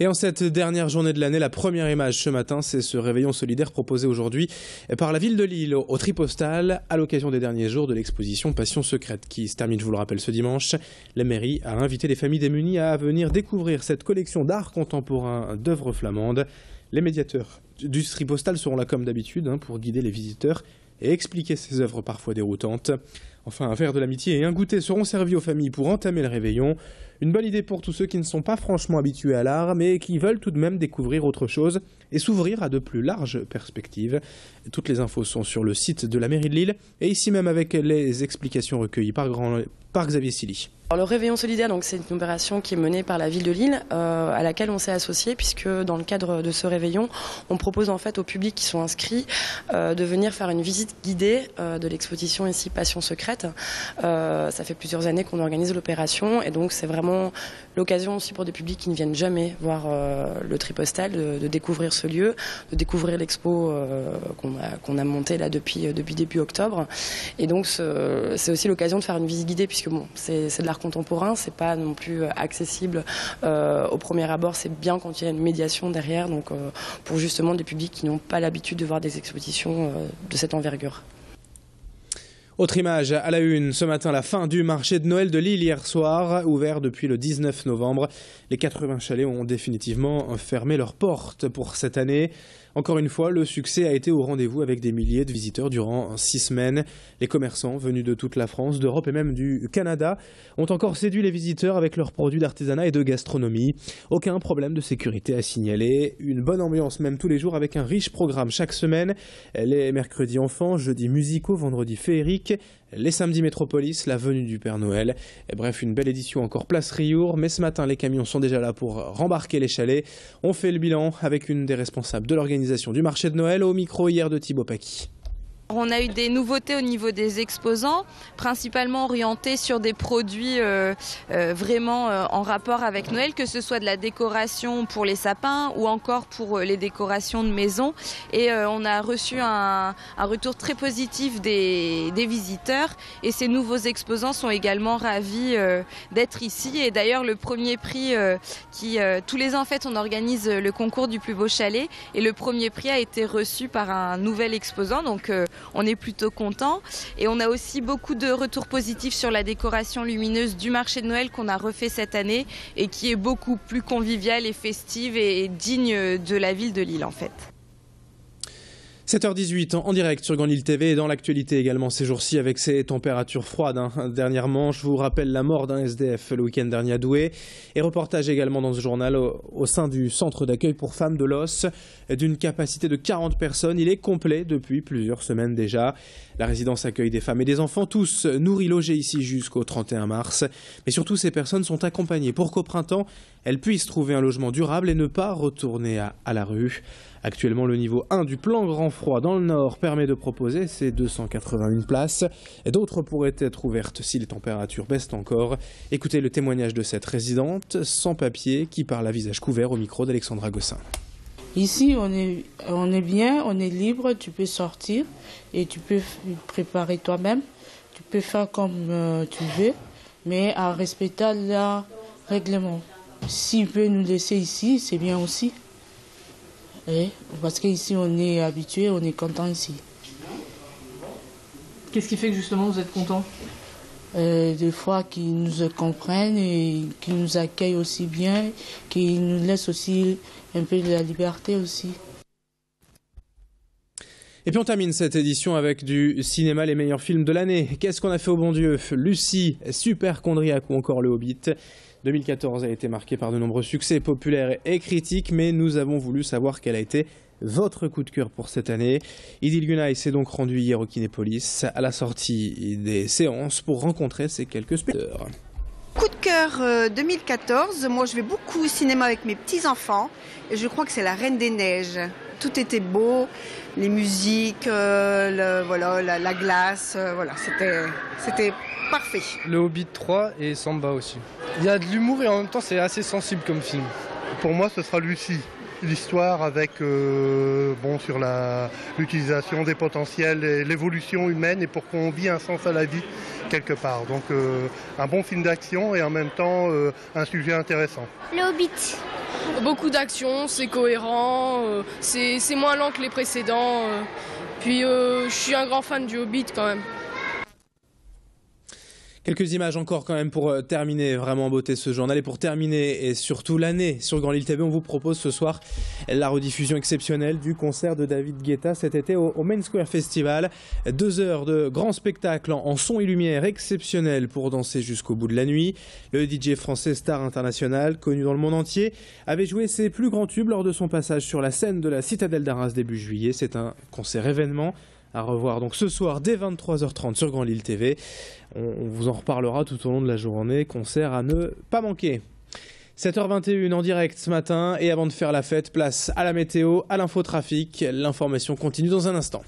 Et en cette dernière journée de l'année, la première image ce matin, c'est ce réveillon solidaire proposé aujourd'hui par la ville de Lille au Tripostale à l'occasion des derniers jours de l'exposition Passion secrète qui se termine, je vous le rappelle, ce dimanche. La mairie a invité les familles démunies à venir découvrir cette collection d'art contemporain d'œuvres flamandes. Les médiateurs du Tripostale seront là comme d'habitude pour guider les visiteurs et expliquer ces œuvres parfois déroutantes. Enfin, un verre de l'amitié et un goûter seront servis aux familles pour entamer le réveillon. Une bonne idée pour tous ceux qui ne sont pas franchement habitués à l'art, mais qui veulent tout de même découvrir autre chose et s'ouvrir à de plus larges perspectives. Toutes les infos sont sur le site de la mairie de Lille et ici même avec les explications recueillies par Xavier Silly. Alors, le réveillon solidaire, c'est une opération qui est menée par la ville de Lille, à laquelle on s'est associé, puisque dans le cadre de ce réveillon, on propose en fait aux publics qui sont inscrits de venir faire une visite guidée de l'exposition ici Passion secrète. Ça fait plusieurs années qu'on organise l'opération et donc c'est vraiment l'occasion aussi pour des publics qui ne viennent jamais voir le Tripostale de découvrir ce lieu, de découvrir l'expo qu'on a montée là depuis début octobre. Et donc c'est aussi l'occasion de faire une visite guidée, puisque bon, c'est de l'art contemporain, c'est pas non plus accessible au premier abord, c'est bien quand il y a une médiation derrière, donc pour justement des publics qui n'ont pas l'habitude de voir des expositions de cette envergure. Autre image à la une, ce matin, la fin du marché de Noël de Lille hier soir, ouvert depuis le 19 novembre. Les 80 chalets ont définitivement fermé leurs portes pour cette année. Encore une fois, le succès a été au rendez-vous avec des milliers de visiteurs durant 6 semaines. Les commerçants venus de toute la France, d'Europe et même du Canada ont encore séduit les visiteurs avec leurs produits d'artisanat et de gastronomie. Aucun problème de sécurité à signaler. Une bonne ambiance même tous les jours avec un riche programme chaque semaine. Les mercredis enfants, jeudis musicaux, vendredis féeriques, les samedis métropolis, la venue du Père Noël. Et bref, une belle édition encore place Riour. Mais ce matin, les camions sont déjà là pour rembarquer les chalets. On fait le bilan avec une des responsables de l'organisation du marché de Noël au micro hier de Thibaut Paqui. On a eu des nouveautés au niveau des exposants, principalement orientés sur des produits vraiment en rapport avec Noël, que ce soit de la décoration pour les sapins ou encore pour les décorations de maison. Et on a reçu un retour très positif des visiteurs. Et ces nouveaux exposants sont également ravis d'être ici. Et d'ailleurs, le premier prix tous les ans, en fait, on organise le concours du plus beau chalet. Et le premier prix a été reçu par un nouvel exposant. Donc, on est plutôt content et on a aussi beaucoup de retours positifs sur la décoration lumineuse du marché de Noël qu'on a refait cette année et qui est beaucoup plus conviviale et festive et digne de la ville de Lille en fait. 7h18 en direct sur Grand Lille TV et dans l'actualité également ces jours-ci avec ces températures froides. Dernièrement, je vous rappelle la mort d'un SDF le week-end dernier à Douai et reportage également dans ce journal au sein du centre d'accueil pour femmes de l'Os d'une capacité de 40 personnes. Il est complet depuis plusieurs semaines déjà. La résidence accueille des femmes et des enfants, tous nourris, logés ici jusqu'au 31 mars. Mais surtout, ces personnes sont accompagnées pour qu'au printemps, elles puissent trouver un logement durable et ne pas retourner à la rue. Actuellement, le niveau 1 du plan grand froid dans le Nord permet de proposer ces 281 places. D'autres pourraient être ouvertes si les températures baissent encore. Écoutez le témoignage de cette résidente sans papier qui parle à visage couvert au micro d'Alexandra Gossin. Ici, on est bien, on est libre, tu peux sortir et tu peux préparer toi-même. Tu peux faire comme tu veux, mais en respectant le règlement. S'il peut nous laisser ici, c'est bien aussi. Parce qu'ici, on est habitué, on est content ici. Qu'est-ce qui fait que justement vous êtes content ? Des fois qu'ils nous comprennent et qu'ils nous accueillent aussi bien, qu'ils nous laissent aussi un peu de la liberté aussi. Et puis on termine cette édition avec du cinéma, les meilleurs films de l'année. Qu'est-ce qu'on a fait au bon Dieu ? Lucie, Superchondriac ou encore Le Hobbit. 2014 a été marqué par de nombreux succès populaires et critiques, mais nous avons voulu savoir quel a été votre coup de cœur pour cette année. Idil Gunay s'est donc rendu hier au Kinépolis à la sortie des séances pour rencontrer ces quelques spectateurs. Coup de cœur 2014, moi je vais beaucoup au cinéma avec mes petits-enfants et je crois que c'est La Reine des Neiges. Tout était beau, les musiques, la glace, c'était parfait. Le Hobbit 3 et Samba aussi. Il y a de l'humour et en même temps c'est assez sensible comme film. Pour moi ce sera Lucie. L'histoire avec sur l'utilisation des potentiels et l'évolution humaine et pour qu'on vit un sens à la vie quelque part. Donc un bon film d'action et en même temps un sujet intéressant. Le Hobbit. Beaucoup d'action, c'est cohérent, c'est moins lent que les précédents. Puis je suis un grand fan du Hobbit quand même. Quelques images encore quand même pour terminer vraiment en beauté ce journal et pour terminer et surtout l'année sur Grand Lille TV, on vous propose ce soir la rediffusion exceptionnelle du concert de David Guetta cet été au Main Square Festival. 2 heures de grand spectacle en son et lumière exceptionnel pour danser jusqu'au bout de la nuit. Le DJ français star international connu dans le monde entier avait joué ses plus grands tubes lors de son passage sur la scène de la Citadelle d'Arras début juillet. C'est un concert événement à revoir donc ce soir dès 23h30 sur Grand Lille TV. On vous en reparlera tout au long de la journée. Concert à ne pas manquer. 7h21 en direct ce matin et avant de faire la fête, place à la météo, à l'infotrafic. L'information continue dans un instant.